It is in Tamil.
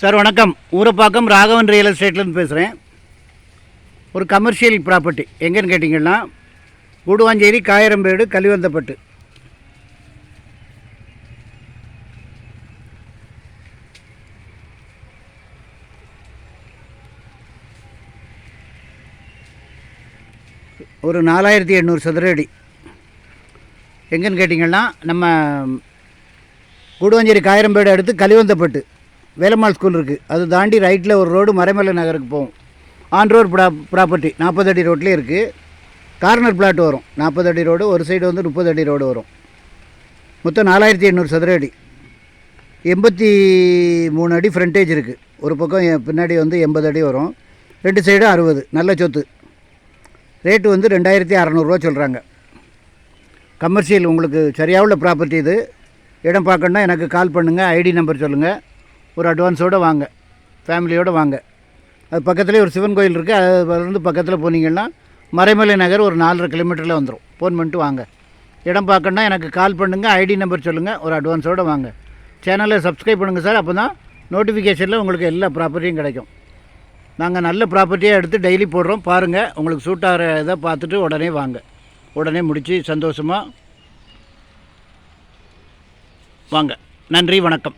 சார் வணக்கம். ஊரப்பாக்கம் ராகவன் ரியல் எஸ்டேட்லேருந்து பேசுகிறேன். ஒரு கமர்ஷியல் ப்ராப்பர்ட்டி எங்கேன்னு கேட்டிங்கன்னா கூடுவாஞ்சேரி காயரம்பேடு கலிவந்தப்பட்டு. ஒரு 4800 சதுர அடி. எங்கேன்னு கேட்டிங்கன்னா நம்ம கூடுவாஞ்சேரி காயரம்பேடு அடுத்து கலிவந்தப்பட்டு வேலம்மாள் ஸ்கூல் இருக்குது. அது தாண்டி ரைட்டில் ஒரு ரோடு மறைமலை நகருக்கு போகும். ஆன் ரோடு ப்ராப்பர்ட்டி 40 அடி ரோட்லேயே இருக்குது. கார்னர் பிளாட் வரும். 40 அடி ரோடு, ஒரு சைடு வந்து 30 அடி ரோடு வரும். மொத்தம் 4800 சதுர அடி. 83 அடி ஃப்ரண்டேஜ் இருக்குது. ஒரு பக்கம் பின்னாடி வந்து 80 அடி வரும். 2 சைடு 60. நல்ல சொத்து. ரேட்டு வந்து 2600 சொல்கிறாங்க. கமர்ஷியல் உங்களுக்கு சரியாக உள்ள ப்ராப்பர்ட்டி இது. இடம் பார்க்கணுன்னா எனக்கு கால் பண்ணுங்கள். ஐடி நம்பர் சொல்லுங்கள். ஒரு அட்வான்ஸோடு வாங்க, ஃபேமிலியோடு வாங்க. அது பக்கத்துலேயே ஒரு சிவன் கோயில் இருக்குது. அதுலேருந்து பக்கத்தில் போனீங்கன்னா மறைமலை நகர் ஒரு 4.5 கிலோமீட்டரில் வந்துடும். ஃபோன் பண்ணிட்டு வாங்க. இடம் பார்க்கணுன்னா எனக்கு கால் பண்ணுங்கள். ஐடி நம்பர் சொல்லுங்கள். ஒரு அட்வான்ஸோடு வாங்க. சேனலை சப்ஸ்கிரைப் பண்ணுங்கள் சார். அப்போ தான் நோட்டிஃபிகேஷனில் உங்களுக்கு எல்லா ப்ராப்பர்ட்டியும் கிடைக்கும். நாங்கள் நல்ல ப்ராப்பர்ட்டியாக எடுத்து டெய்லி போடுறோம். பாருங்கள், உங்களுக்கு சூட் ஆகிற இதை பார்த்துட்டு உடனே வாங்க. உடனே முடித்து சந்தோஷமாக வாங்க. நன்றி, வணக்கம்.